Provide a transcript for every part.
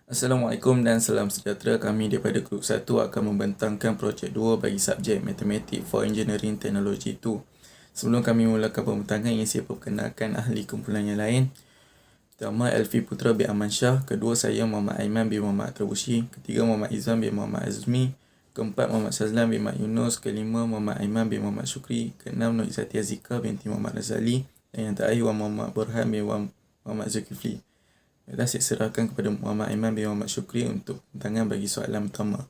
Assalamualaikum dan salam sejahtera. Kami daripada Grup 1 akan membentangkan projek 2 bagi subjek Matematik for Engineering Technology 2. Sebelum kami mulakan pembentangan, ingin saya perkenalkan ahli kumpulan yang lain. Pertama, Elfi Putra bin Aman Shah. Kedua, saya Muhammad Aiman bin Muhammad Trabushi. Ketiga, Muhammad Izam bin Muhammad Azmi. Keempat, Muhammad Shazlan bin Mak Yunus. Kelima, Muhammad Aiman bin Muhammad Syukri. Keenam, Nur Izzati Azika binti Muhammad Razali. Dan yang terakhir, Muhammad Burhan bin Muhammad Zulkifli. Baiklah, saya serahkan kepada Muhammad Aiman bin Muhammad Syukri untuk tangan bagi soalan pertama.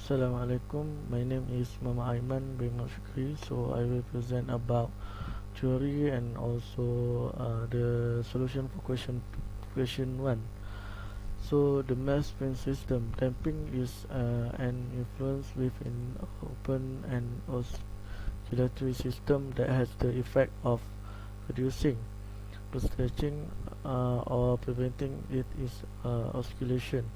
Assalamualaikum, my name is Mama Aiman bin Shukri. So I will present about theory and also the solution for question 1. So the mass spin system damping is an influence within open and oscillatory system that has the effect of reducing, stretching or preventing it is oscillation.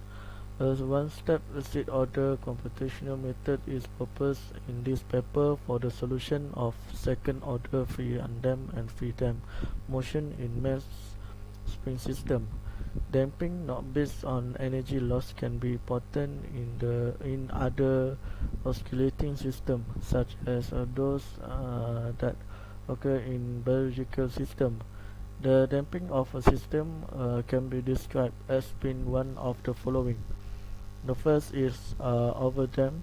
As one-step seed order computational method is proposed in this paper for the solution of second-order free undamped and free damped motion in mass spring system. Damping not based on energy loss can be important in other oscillating system, such as those that occur in biological system. The damping of a system can be described as being one of the following. The first is over damp,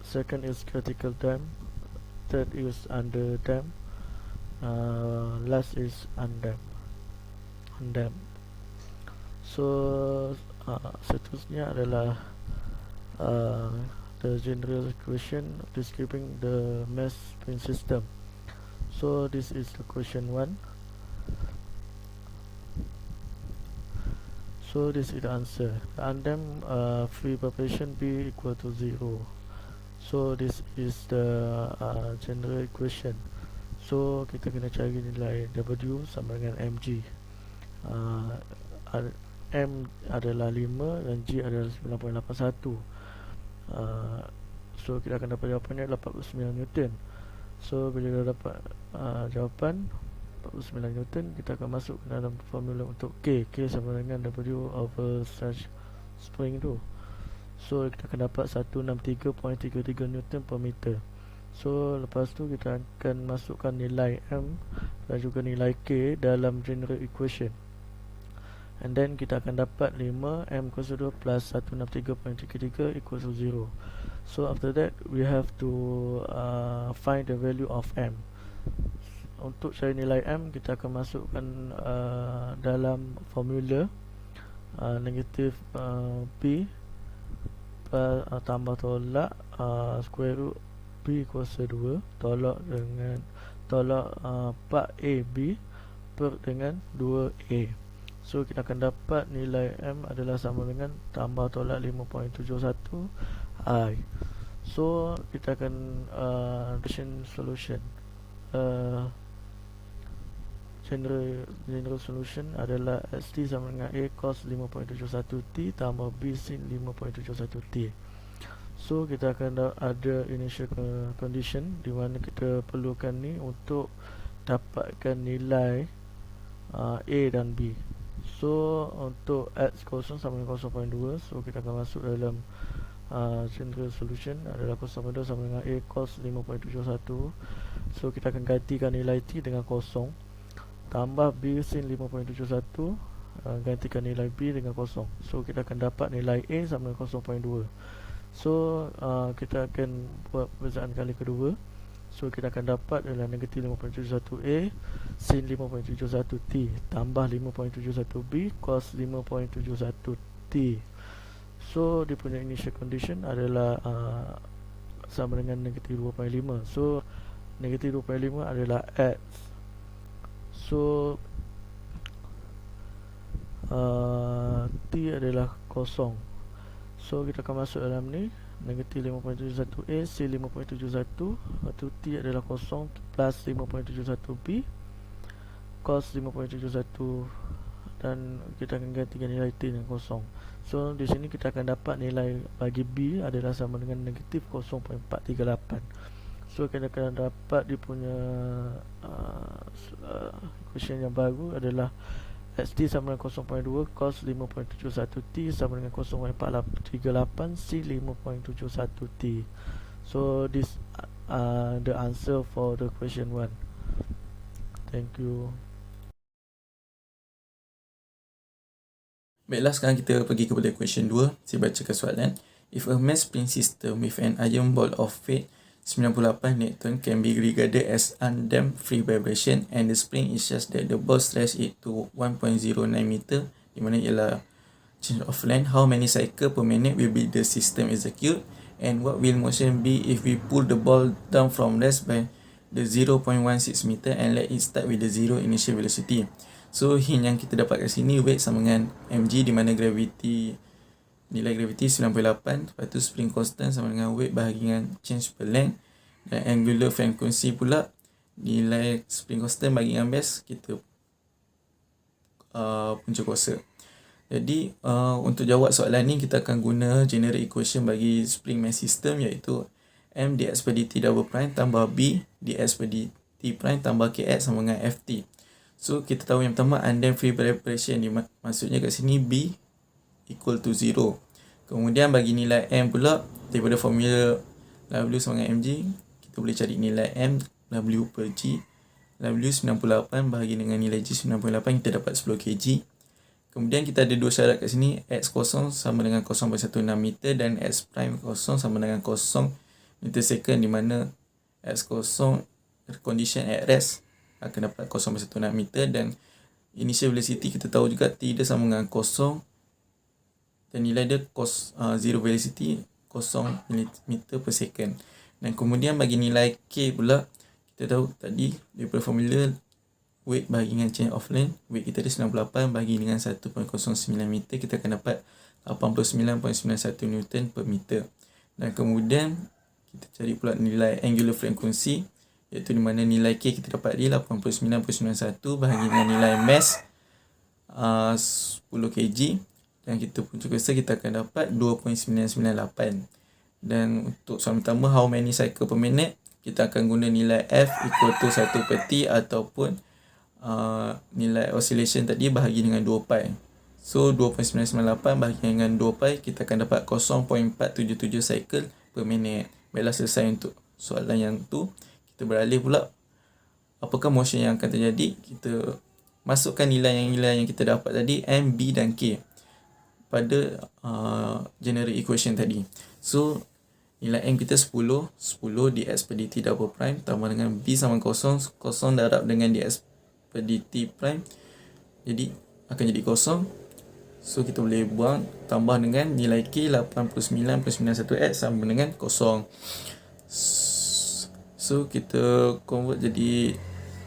second is critical damp, third is under damp, last is undamped. So seterusnya adalah the general equation describing the mass spin system. So this is the question 1. So this is the answer. The undamped free population B equal to 0. So this is the general equation. So kita kena cari nilai W sama dengan mg. M adalah 5 dan G adalah 9.81. So kita akan dapat jawapannya adalah 49 Newton. So bila dah dapat jawapan 49 Newton, kita akan masuk ke dalam formula untuk K sama dengan W over such spring tu. So kita akan dapat 163.33 Newton per meter. So lepas tu kita akan masukkan nilai M dan juga nilai K dalam general equation. And then kita akan dapat 5 M kuasa 2 plus 163.33 equals to 0. So after that we have to find the value of M. Untuk cari nilai M, kita akan masukkan dalam formula negatif B tambah tolak square root B kuasa 2 tolak 4AB per dengan 2A. So kita akan dapat nilai M adalah sama dengan tambah tolak 5.71 I. So kita akan solution. General solution adalah ST sama dengan A cos 5.71T tambah B sin 5.71T. So kita akan ada initial condition di mana kita perlukan ni untuk dapatkan nilai A dan B. So untuk X kosong sama dengan 0.2, so kita akan masuk dalam general solution adalah 0.2 sama dengan A cos 5.71. So kita akan gantikan nilai T dengan kosong tambah B sin 5.71, gantikan nilai B dengan kosong. So kita akan dapat nilai A sama dengan 0.2. So kita akan buat perbezaan kali kedua. So kita akan dapat adalah negatif 5.71A sin 5.71T tambah 5.71B cos 5.71T. So dia punya initial condition adalah sama dengan negatif 2.5. So negatif 2.5 adalah X. So T adalah kosong. So kita akan masuk dalam ni negatif 5.71A C 5.71, lepas T adalah kosong plus 5.71B cos 5.71, dan kita akan gantikan nilai T dengan kosong. So di sini kita akan dapat nilai bagi B adalah sama dengan negatif 0.438. So kita akan dapat dia punya equation yang baru adalah XT sama dengan 0.2, cos 5.71T sama dengan 0.438, sin 5.71T. So this the answer for the question 1. Thank you. Baiklah, sekarang kita pergi kepada question 2. Saya bacakan soalan. If a mass spring system with an iron ball of weight 98 Newton can be regarded as undamped free vibration and the spring is such that the ball stretch it to 1.09 meter, di mana ialah change of length, how many cycle per minute will be the system execute, and what will motion be if we pull the ball down from rest by the 0.16 meter and let it start with the zero initial velocity. So hint yang kita dapat kat sini, weight sama dengan mg, di mana nilai gravity 98, lepas tu spring constant sama dengan weight bahagi dengan change per length, dan angular frequency pula nilai spring constant bagi dengan mass, kita punca kuasa. Jadi untuk jawab soalan ni kita akan guna general equation bagi spring mass system, iaitu m dx per dt double prime tambah b dx per dt prime tambah kx sama dengan ft. So kita tahu yang pertama undamped free vibration, maksudnya kat sini b equal to 0. Kemudian bagi nilai m pula, daripada formula W sama dengan mg, kita boleh cari nilai m, W per g. W 98 bahagi dengan nilai g 98, kita dapat 10 kg. Kemudian kita ada dua syarat kat sini, x0 sama dengan 0.16 meter dan x prime 0 sama dengan 0 meter second, di mana x0 condition at rest akan dapat 0.16 meter, dan initial velocity kita tahu juga t dia sama dengan 0, dan nilai dia zero velocity 0 meter per second. Dan kemudian bagi nilai k pula, kita tahu tadi daripada formula weight bahagi dengan change of length, weight kita ada 98 bahagi dengan 1.09 meter, kita akan dapat 89.91 Newton per meter. Dan kemudian kita cari pula nilai angular frequency, iaitu di mana nilai k kita dapat di 89.91 bahagi dengan nilai mass 10 kg, dan kita punca kuasa kita akan dapat 2.998. Dan untuk soalan pertama, how many cycle per minute, kita akan guna nilai f equal to 1 per t, ataupun nilai oscillation tadi bahagi dengan 2 pi. So 2.998 bahagi dengan 2 pi, kita akan dapat 0.477 cycle per minute. Baiklah, selesai untuk soalan yang tu. Kita beralih pula, apakah motion yang akan terjadi. Kita masukkan nilai yang kita dapat tadi, m, b dan k, pada general equation tadi. So nilai m kita 10 dx per dt double prime tambah dengan b sama 0 darab dengan dx per dt prime, jadi akan jadi 0. So kita boleh buang, tambah dengan nilai k 89.91x sama dengan 0. So kita convert jadi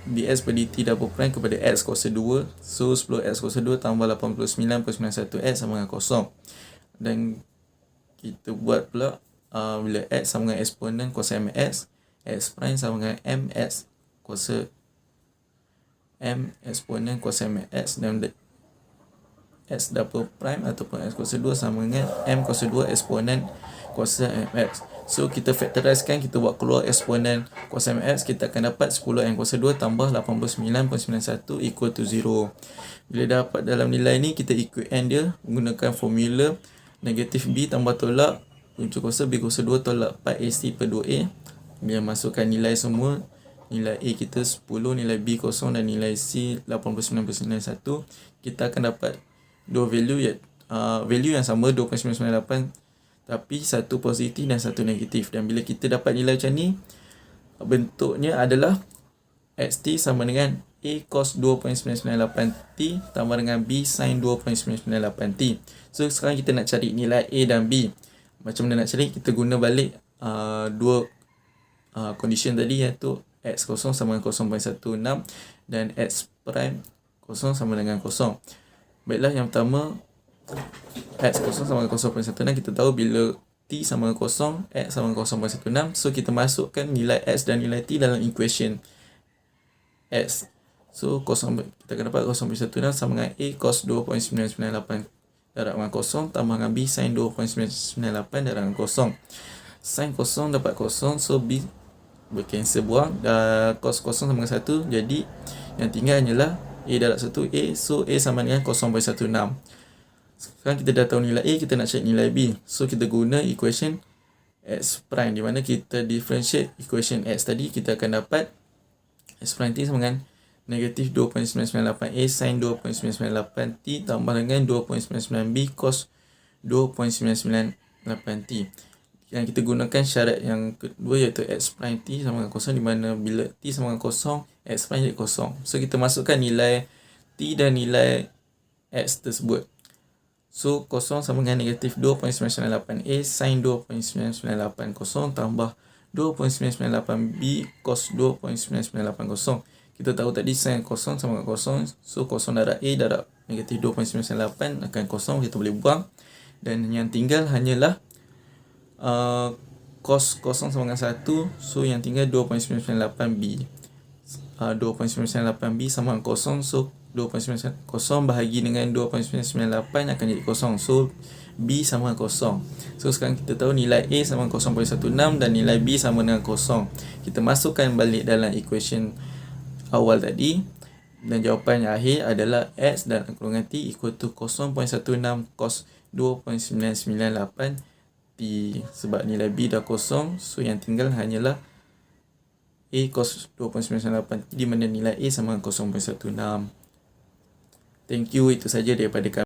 dx per dt double prime kepada x kuasa 2. So 10x kuasa 2 tambah 89.91x sama dengan 0. Dan kita buat pula bila x sama dengan eksponen kuasa mx, x prime sama dengan mx kuasa m eksponen kuasa mx, dan x double prime ataupun x kuasa 2 sama dengan m kuasa 2 eksponen kuasa mx. So kita factorizekan, kita buat keluar eksponen kuasa mx, kita akan dapat 10m kuasa 2 tambah 89.91 equal to 0. Bila dapat dalam nilai ni, kita equate n dia menggunakan formula negatif b tambah tolak punca kuasa b kuasa 2 tolak pi ac per 2a. Bila masukkan nilai semua, nilai a kita 10, nilai b 0 dan nilai c 89.91, kita akan dapat dua value yang sama, 2.998, tapi satu positif dan satu negatif. Dan bila kita dapat nilai macam ni, bentuknya adalah xt sama dengan a cos 2.998t tambah dengan b sin 2.998t. So sekarang kita nak cari nilai a dan b. Macam mana nak cari? Kita guna balik dua condition tadi, iaitu x0 sama dengan 0.16 dan x prime 0 sama dengan 0. Baiklah, yang pertama x0 sama dengan 0.16, kita tahu bila t sama dengan 0, x sama dengan 0.16. So kita masukkan nilai x dan nilai t dalam equation x. So kita akan dapat 0.16 sama dengan a cos 2.998 darab dengan 0 tambah dengan b sin 2.998 darab dengan 0. Sin 0 dapat 0, so b bercancel, buang, cos 0 sama dengan 1, jadi yang tinggal hanyalah A darab 1A. So A sama dengan 0.16. Sekarang kita dah tahu nilai A, kita nak cek nilai B. So kita guna equation X prime, di mana kita differentiate equation X tadi, kita akan dapat X prime T sama dengan negatif 2.998A sin 2.998T tambah dengan 2.99B cos 2.998T. Yang kita gunakan syarat yang kedua iaitu X prime T sama dengan 0, di mana bila T sama dengan 0, X prime jadi 0. So kita masukkan nilai T dan nilai X tersebut. So 0 sama dengan negatif 2.998A sin 2.9980 tambah 2.998B cos 2.9980. Kita tahu tadi sin 0 sama dengan 0. So 0 darab A darab negatif 2.998 akan 0. Kita boleh buang. Dan yang tinggal hanyalah cos 0 sama dengan 1. So yang tinggal 2.998B. 2.998B sama dengan 0. So 2.990 bahagi dengan 2.998 akan jadi 0. So B sama dengan 0. So sekarang kita tahu nilai A sama dengan 0.16 dan nilai B sama dengan 0. Kita masukkan balik dalam equation awal tadi, dan jawapan yang akhir adalah X dan kurungan T equal to 0.16 cos 2.998 T. Sebab nilai B dah 0, so yang tinggal hanyalah A cos 2.998 T, di mana nilai A sama dengan 0.16. Thank you, itu saja daripada kami.